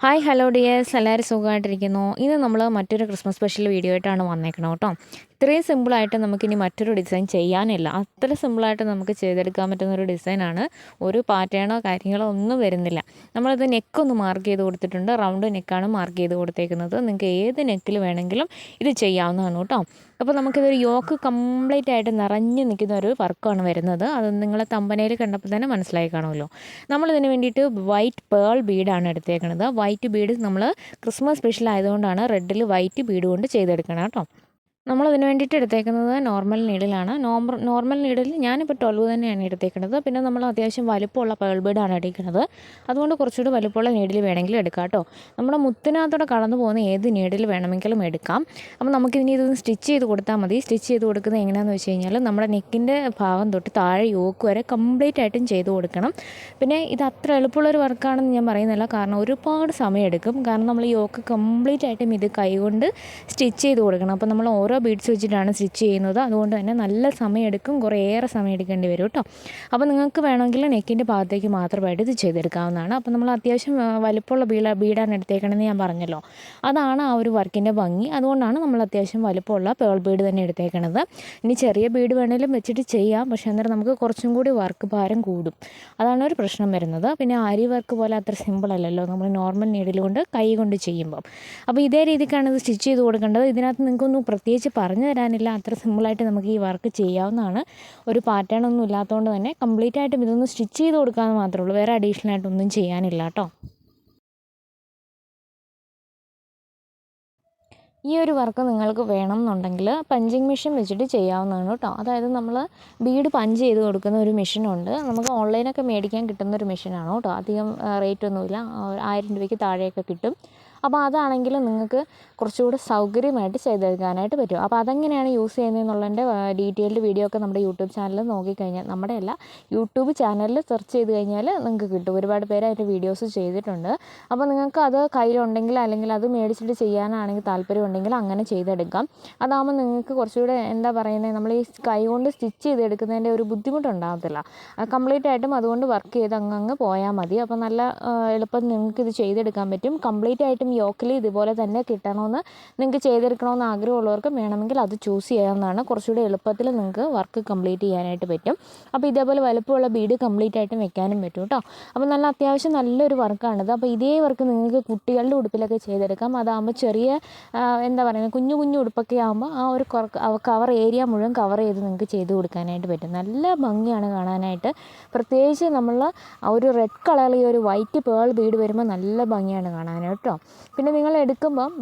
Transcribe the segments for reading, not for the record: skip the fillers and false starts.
Hi hello dears, എല്ലാവരും സുഖമായിട്ടിരിക്കുന്നു. ഇന്ന് നമ്മൾ മറ്റൊരു ക്രിസ്മസ് സ്പെഷ്യൽ വീഡിയോ ആയിട്ടാണ് വന്നേക്കണം കേട്ടോ. ഇത്രയും സിമ്പിളായിട്ട് നമുക്കിനി മറ്റൊരു ഡിസൈൻ ചെയ്യാനില്ല. അത്ര സിമ്പിളായിട്ട് നമുക്ക് ചെയ്തെടുക്കാൻ പറ്റുന്നൊരു ഡിസൈനാണ്. ഒരു പാറ്റേണോ കാര്യങ്ങളോ ഒന്നും വരുന്നില്ല. നമ്മളിത് നെക്കൊന്ന് മാർക്ക് ചെയ്ത് കൊടുത്തിട്ടുണ്ട്. റൗണ്ട് നെക്കാണ് മാർക്ക് ചെയ്ത് കൊടുത്തേക്കുന്നത്. നിങ്ങൾക്ക് ഏത് നെക്കിൽ വേണമെങ്കിലും ഇത് ചെയ്യാവുന്നതാണ് കേട്ടോ. അപ്പോൾ നമുക്കിതൊരു യോക്ക് കംപ്ലീറ്റ് ആയിട്ട് നിറഞ്ഞു നിൽക്കുന്ന ഒരു വർക്കാണ് വരുന്നത്. അത് നിങ്ങളെ തമ്പനയിൽ കണ്ടപ്പോൾ തന്നെ മനസ്സിലായി കാണുമല്ലോ. നമ്മളിതിന് വേണ്ടിയിട്ട് വൈറ്റ് പേൾ ബീഡാണ് എടുത്തേക്കുന്നത്. വൈറ്റ് ബീഡ് നമ്മൾ ക്രിസ്മസ് സ്പെഷ്യൽ ആയതുകൊണ്ടാണ് റെഡിൽ വൈറ്റ് ബീഡ് കൊണ്ട് ചെയ്തെടുക്കണം കേട്ടോ. നമ്മളതിന് വേണ്ടിയിട്ട് എടുത്തേക്കുന്നത് നോർമൽ നീഡിലാണ്. നോർമൽ നീഡിൽ ഞാനിപ്പോൾ 12 തന്നെയാണ് എടുത്തേക്കുന്നത്. പിന്നെ നമ്മൾ അത്യാവശ്യം വലുപ്പമുള്ള പേൾ ബീഡാണ് എടുക്കുന്നത്. അതുകൊണ്ട് കുറച്ചുകൂടി വലുപ്പമുള്ള നീഡിൽ വേണമെങ്കിലും എടുക്കാം കേട്ടോ. നമ്മുടെ മുത്തിനകത്തോടെ കടന്നു പോകുന്ന ഏത് നീഡിൽ വേണമെങ്കിലും എടുക്കാം. അപ്പോൾ നമുക്കിനി ഇതൊന്ന് സ്റ്റിച്ച് ചെയ്ത് കൊടുത്താൽ മതി. സ്റ്റിച്ച് ചെയ്ത് കൊടുക്കുന്നത് എങ്ങനെയാണെന്ന് വെച്ച് കഴിഞ്ഞാൽ നമ്മുടെ നെക്കിൻ്റെ ഭാഗം തൊട്ട് താഴെ യോക്ക് വരെ കംപ്ലീറ്റ് ആയിട്ടും ചെയ്ത് കൊടുക്കണം. പിന്നെ ഇത് അത്ര എളുപ്പമുള്ളൊരു വർക്കാണെന്ന് ഞാൻ പറയുന്നില്ല, കാരണം ഒരുപാട് സമയമെടുക്കും. കാരണം നമ്മൾ യോക്ക് കംപ്ലീറ്റ് ആയിട്ടും ഇത് കൈകൊണ്ട് സ്റ്റിച്ച് ചെയ്ത് കൊടുക്കണം. അപ്പോൾ നമ്മൾ ഓരോ ബീഡ്സ് വെച്ചിട്ടാണ് സ്റ്റിച്ച് ചെയ്യുന്നത്. അതുകൊണ്ട് തന്നെ നല്ല സമയമെടുക്കും, കുറേയേറെ സമയം എടുക്കേണ്ടി വരും കേട്ടോ. അപ്പോൾ നിങ്ങൾക്ക് വേണമെങ്കിൽ നെക്കിൻ്റെ ഭാഗത്തേക്ക് മാത്രമായിട്ട് ഇത് ചെയ്തെടുക്കാവുന്നതാണ്. അപ്പോൾ നമ്മൾ അത്യാവശ്യം വലുപ്പമുള്ള ബീഡാണ് എടുത്തേക്കണമെന്ന് ഞാൻ പറഞ്ഞല്ലോ. അതാണ് ആ ഒരു വർക്കിൻ്റെ ഭംഗി. അതുകൊണ്ടാണ് നമ്മൾ അത്യാവശ്യം വലുപ്പമുള്ള പേൾ ബീഡ് തന്നെ എടുത്തേക്കണത്. ഇനി ചെറിയ ബീഡ് വേണമെങ്കിലും വെച്ചിട്ട് ചെയ്യാം, പക്ഷേ അന്നേരം നമുക്ക് കുറച്ചും കൂടി വർക്ക് ഭാരം കൂടും. അതാണ് ഒരു പ്രശ്നം വരുന്നത്. പിന്നെ ആരി വർക്ക് പോലെ അത്ര സിമ്പിൾ അല്ലല്ലോ നമ്മൾ നോർമൽ നീഡിൽ കൊണ്ട് കൈ കൊണ്ട് ചെയ്യുമ്പം. അപ്പോൾ ഇതേ രീതിക്കാണ് ഇത് സ്റ്റിച്ച് ചെയ്ത് കൊടുക്കേണ്ടത്. ഇതിനകത്ത് നിങ്ങൾക്കൊന്നും പ്രത്യേകിച്ച് പറഞ്ഞു തരാനില്ല. അത്ര സിമ്പിളായിട്ട് നമുക്ക് ഈ വർക്ക് ചെയ്യാവുന്നതാണ്. ഒരു പാറ്റേൺ ഒന്നും ഇല്ലാത്തതുകൊണ്ട് തന്നെ കംപ്ലീറ്റ് ആയിട്ടും ഇതൊന്ന് സ്റ്റിച്ച് ചെയ്ത് കൊടുക്കാമെന്ന് മാത്രമേ ഉള്ളൂ. വേറെ അഡീഷണൽ ആയിട്ടൊന്നും ചെയ്യാനില്ല കേട്ടോ. ഈ ഒരു വർക്ക് നിങ്ങൾക്ക് വേണം എന്നുണ്ടെങ്കിൽ പഞ്ചിങ് മെഷീൻ വെച്ചിട്ട് ചെയ്യാവുന്നതാണ് കേട്ടോ. അതായത് നമ്മൾ ബീഡ് പഞ്ച് ചെയ്ത് കൊടുക്കുന്ന ഒരു മെഷീനുണ്ട്. നമുക്ക് ഓൺലൈനൊക്കെ മേടിക്കാൻ കിട്ടുന്ന ഒരു മെഷീനാണ് കേട്ടോ. അധികം റേറ്റൊന്നുമില്ല, 1000 രൂപയ്ക്ക് താഴെയൊക്കെ കിട്ടും. അപ്പോൾ അതാണെങ്കിൽ നിങ്ങൾക്ക് കുറച്ചുകൂടി സൗകര്യമായിട്ട് ചെയ്തെടുക്കാനായിട്ട് പറ്റും. അപ്പോൾ അതെങ്ങനെയാണ് യൂസ് ചെയ്യുന്നതെന്നുള്ളതിൻ്റെ ഡീറ്റെയിൽഡ് വീഡിയോ ഒക്കെ നമ്മുടെ യൂട്യൂബ് ചാനലിൽ നോക്കിക്കഴിഞ്ഞാൽ, നമ്മുടെ അല്ല യൂട്യൂബ് ചാനലിൽ സെർച്ച് ചെയ്ത് കഴിഞ്ഞാൽ നിങ്ങൾക്ക് കിട്ടും. ഒരുപാട് പേര് അതിൻ്റെ വീഡിയോസ് ചെയ്തിട്ടുണ്ട്. അപ്പോൾ നിങ്ങൾക്ക് അത് കയ്യിലുണ്ടെങ്കിൽ അല്ലെങ്കിൽ അത് മേടിച്ചിട്ട് ചെയ്യാനാണെങ്കിൽ താല്പര്യമുണ്ടെങ്കിൽ അങ്ങനെ ചെയ്തെടുക്കാം. അതാകുമ്പോൾ നിങ്ങൾക്ക് കുറച്ചുകൂടെ എന്താ പറയുന്നത്, നമ്മൾ ഈ കൈ കൊണ്ട് സ്റ്റിച്ച് ചെയ്തെടുക്കുന്നതിൻ്റെ ഒരു ബുദ്ധിമുട്ടുണ്ടാകത്തില്ല. കംപ്ലീറ്റ് ആയിട്ടും അതുകൊണ്ട് വർക്ക് ചെയ്ത് അങ്ങ് പോയാൽ മതി. അപ്പോൾ നല്ല എളുപ്പം നിങ്ങൾക്ക് ഇത് ചെയ്തെടുക്കാൻ പറ്റും. കംപ്ലീറ്റ് ആയിട്ടും യോക്കിൽ ഇതുപോലെ തന്നെ കിട്ടണമെന്ന് നിങ്ങൾക്ക് ചെയ്തെടുക്കണമെന്ന് ആഗ്രഹമുള്ളവർക്ക് വേണമെങ്കിൽ അത് ചൂസ് ചെയ്യാവുന്നതാണ്. കുറച്ചുകൂടി എളുപ്പത്തിൽ നിങ്ങൾക്ക് വർക്ക് കംപ്ലീറ്റ് ചെയ്യാനായിട്ട് പറ്റും. അപ്പോൾ ഇതേപോലെ വലുപ്പമുള്ള ബീഡ് കംപ്ലീറ്റ് ആയിട്ടും വെക്കാനും പറ്റും കേട്ടോ. അപ്പോൾ നല്ല അത്യാവശ്യം നല്ലൊരു വർക്കാണിത്. അപ്പോൾ ഇതേ വർക്ക് നിങ്ങൾക്ക് കുട്ടികളുടെ ഉടുപ്പിലൊക്കെ ചെയ്തെടുക്കാം. അതാകുമ്പോൾ ചെറിയ എന്താ പറയുക, കുഞ്ഞു കുഞ്ഞു ഉടുപ്പൊക്കെ ആകുമ്പോൾ ആ ഒരു കവർ ഏരിയ മുഴുവൻ കവർ ചെയ്ത് നിങ്ങൾക്ക് ചെയ്ത് കൊടുക്കാനായിട്ട് പറ്റും. നല്ല ഭംഗിയാണ് കാണാനായിട്ട്. പ്രത്യേകിച്ച് നമ്മൾ ആ ഒരു റെഡ് കളറിൽ ഈ ഒരു വൈറ്റ് പേൾ ബീഡ് വരുമ്പോൾ നല്ല ഭംഗിയാണ് കാണാനായിട്ട് കേട്ടോ. പിന്നെ നിങ്ങൾ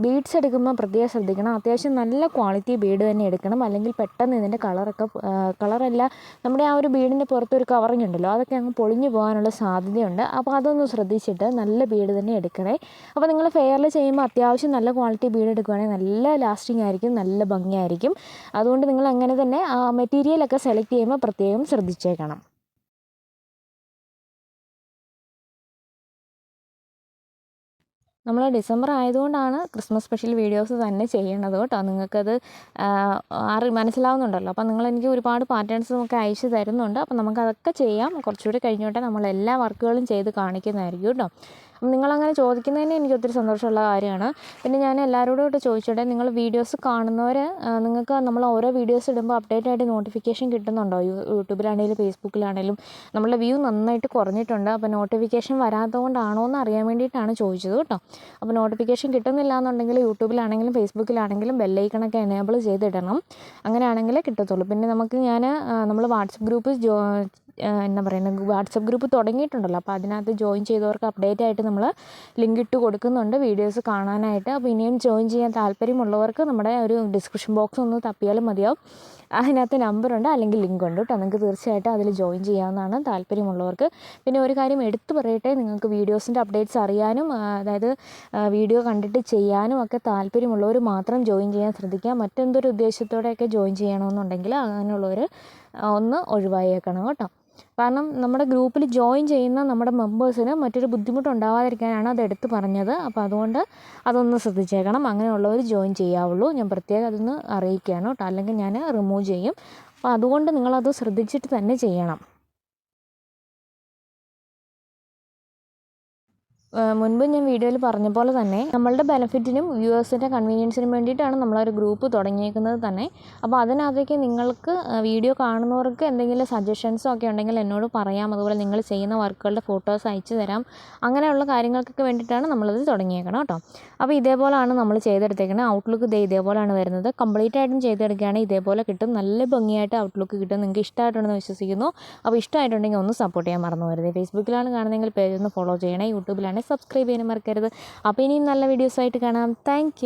ബീഡ്സ് എടുക്കുമ്പോൾ പ്രത്യേകം ശ്രദ്ധിക്കണം. അത്യാവശ്യം നല്ല ക്വാളിറ്റി ബീഡ് തന്നെ എടുക്കണം. അല്ലെങ്കിൽ പെട്ടെന്ന് ഇതിൻ്റെ കളറല്ല, നമ്മുടെ ആ ഒരു ബീഡിൻ്റെ പുറത്തൊരു കവറിങ് ഉണ്ടല്ലോ, അതൊക്കെ അങ്ങ് പൊളിഞ്ഞു പോകാനുള്ള സാധ്യതയുണ്ട്. അപ്പോൾ അതൊന്ന് ശ്രദ്ധിച്ചിട്ട് നല്ല ബീഡ് തന്നെ എടുക്കണേ. അപ്പോൾ നിങ്ങൾ ഫെയറിൽ ചെയ്യുമ്പോൾ അത്യാവശ്യം നല്ല ക്വാളിറ്റി ബീഡ് എടുക്കുകയാണെങ്കിൽ നല്ല ലാസ്റ്റിംഗ് ആയിരിക്കും, നല്ല ഭംഗിയായിരിക്കും. അതുകൊണ്ട് നിങ്ങൾ അങ്ങനെ തന്നെ ആ മെറ്റീരിയലൊക്കെ സെലക്ട് ചെയ്യുമ്പോൾ പ്രത്യേകം ശ്രദ്ധിച്ചേക്കണം. നമ്മൾ ഡിസംബർ ആയതുകൊണ്ടാണ് ക്രിസ്മസ് സ്പെഷ്യൽ വീഡിയോസ് തന്നെ ചെയ്യണത് കേട്ടോ. നിങ്ങൾക്കത് മനസ്സിലാവുന്നുണ്ടല്ലോ. അപ്പോൾ നിങ്ങളെനിക്ക് ഒരുപാട് പാറ്റേൺസ് നമുക്ക് അയച്ചു തരുന്നുണ്ട്. അപ്പോൾ നമുക്കതൊക്കെ ചെയ്യാം. കുറച്ചുകൂടി കഴിഞ്ഞോട്ടെ നമ്മളെല്ലാ വർക്കുകളും ചെയ്ത് കാണിക്കുന്നതായിരിക്കും കേട്ടോ. നിങ്ങളങ്ങനെ ചോദിക്കുന്നതിന് എനിക്ക് ഒത്തിരി സന്തോഷമുള്ള കാര്യമാണ്. പിന്നെ ഞാൻ എല്ലാവരോടും ചോദിച്ചോട്ടെ, നിങ്ങൾ വീഡിയോസ് കാണുന്നവർ, നിങ്ങൾക്ക് നമ്മൾ ഓരോ വീഡിയോസ് ഇടുമ്പോൾ അപ്ഡേറ്റ് ആയിട്ട് നോട്ടിഫിക്കേഷൻ കിട്ടുന്നുണ്ടോ? യൂട്യൂബിലാണെങ്കിലും ഫേസ്ബുക്കിലാണെങ്കിലും നമ്മളുടെ വ്യൂ നന്നായിട്ട് കുറഞ്ഞിട്ടുണ്ട്. അപ്പോൾ നോട്ടിഫിക്കേഷൻ വരാത്തതുകൊണ്ടാണോ എന്ന് അറിയാൻ വേണ്ടിയിട്ടാണ് ചോദിച്ചത് കേട്ടോ. അപ്പോൾ നോട്ടിഫിക്കേഷൻ കിട്ടുന്നില്ല എന്നുണ്ടെങ്കിൽ യൂട്യൂബിലാണെങ്കിലും ഫേസ്ബുക്കിലാണെങ്കിലും ബെല്ലൈക്കണൊക്കെ എനേബിൾ ചെയ്തിടണം. അങ്ങനെയാണെങ്കിലേ കിട്ടത്തുള്ളൂ. പിന്നെ നമ്മൾ വാട്സപ്പ് ഗ്രൂപ്പ് എന്താ പറയുന്നത്, വാട്സപ്പ് ഗ്രൂപ്പ് തുടങ്ങിയിട്ടുണ്ടല്ലോ. അപ്പോൾ അതിനകത്ത് ജോയിൻ ചെയ്തവർക്ക് അപ്ഡേറ്റ് ആയിട്ട് നമ്മൾ ലിങ്ക് ഇട്ട് കൊടുക്കുന്നുണ്ട് വീഡിയോസ് കാണാനായിട്ട്. അപ്പോൾ ഇനിയും ജോയിൻ ചെയ്യാൻ താല്പര്യമുള്ളവർക്ക് നമ്മുടെ ഒരു ഡിസ്ക്രിപ്ഷൻ ബോക്സ് ഒന്ന് തപ്പിയാലും മതിയാവും. അതിനകത്ത് നമ്പറുണ്ട്, അല്ലെങ്കിൽ ലിങ്ക് ഉണ്ട് കേട്ടോ. നിങ്ങൾക്ക് തീർച്ചയായിട്ടും അതിൽ ജോയിൻ ചെയ്യാവുന്നതാണ് താല്പര്യമുള്ളവർക്ക്. പിന്നെ ഒരു കാര്യം എടുത്തു പറയട്ടെ, നിങ്ങൾക്ക് വീഡിയോസിൻ്റെ അപ്ഡേറ്റ്സ് അറിയാനും അതായത് വീഡിയോ കണ്ടിട്ട് ചെയ്യാനും ഒക്കെ താല്പര്യമുള്ളവർ മാത്രം ജോയിൻ ചെയ്യാൻ ശ്രദ്ധിക്കുക. മറ്റെന്തൊരു ഉദ്ദേശത്തോടെയൊക്കെ ജോയിൻ ചെയ്യണമെന്നുണ്ടെങ്കിൽ അങ്ങനെയുള്ളവർ ഒന്ന് ഒഴിവായേക്കണം കേട്ടോ. കാരണം നമ്മുടെ ഗ്രൂപ്പിൽ ജോയിൻ ചെയ്യുന്ന നമ്മുടെ മെമ്പേഴ്സിന് മറ്റൊരു ബുദ്ധിമുട്ടുണ്ടാവാതിരിക്കാനാണ് അത് എടുത്ത് പറഞ്ഞത്. അപ്പോൾ അതുകൊണ്ട് അതൊന്ന് ശ്രദ്ധിച്ചേക്കണം. അങ്ങനെയുള്ളവർ ജോയിൻ ചെയ്യാവുള്ളൂ. ഞാൻ പ്രത്യേകം അതൊന്ന് അറിയിക്കുകയാണ് കേട്ടോ, അല്ലെങ്കിൽ ഞാൻ റിമൂവ് ചെയ്യും. അപ്പോൾ അതുകൊണ്ട് നിങ്ങളത് ശ്രദ്ധിച്ചിട്ട് തന്നെ ചെയ്യണം. മുൻപ് ഞാൻ വീഡിയോയിൽ പറഞ്ഞ പോലെ തന്നെ നമ്മളുടെ ബെനിഫിറ്റിനും വ്യൂവേഴ്സിൻ്റെ കൺവീനിയൻസിനും വേണ്ടിയിട്ടാണ് നമ്മളൊരു ഗ്രൂപ്പ് തുടങ്ങിയേക്കുന്നത് തന്നെ. അപ്പോൾ അതിനകത്തേക്ക് നിങ്ങൾക്ക് വീഡിയോ കാണുന്നവർക്ക് എന്തെങ്കിലും സജഷൻസോ ഒക്കെ ഉണ്ടെങ്കിൽ എന്നോട് പറയാം. അതുപോലെ നിങ്ങൾ ചെയ്യുന്ന വർക്കുകളുടെ ഫോട്ടോസ് അയച്ചു തരാം. അങ്ങനെയുള്ള കാര്യങ്ങൾക്കൊക്കെ വേണ്ടിയിട്ടാണ് നമ്മളത് തുടങ്ങിയേക്കണം കേട്ടോ. അപ്പോൾ ഇതേപോലെയാണ് നമ്മൾ ചെയ്തെടുത്തേക്കുന്നത്. ഔട്ട്ലുക്ക് ഇതേപോലെയാണ് വരുന്നത്. കംപ്ലീറ്റ് ആയിട്ടും ചെയ്തെടുക്കുകയാണെങ്കിൽ ഇതേപോലെ കിട്ടും. നല്ല ഭംഗിയായിട്ട് ഔട്ട്ലുക്ക് കിട്ടും. നിങ്ങൾക്ക് ഇഷ്ടമായിട്ടുണ്ടെന്ന് വിശ്വസിക്കുന്നു. അപ്പോൾ ഇഷ്ടമായിട്ടുണ്ടെങ്കിൽ ഒന്ന് സപ്പോർട്ട് ചെയ്യാൻ മറന്നു വരുന്നത്. ഫേസ്ബുക്കിലാണ് കാണുന്നതെങ്കിൽ പേജ് ഒന്ന് ഫോളോ ചെയ്യണേ. യൂട്യൂബിലാണ് സബ്സ്ക്രൈബ് ചെയ്യാനും മറക്കരുത്. അപ്പോൾ ഇനിയും നല്ല വീഡിയോസായിട്ട് കാണാം. താങ്ക്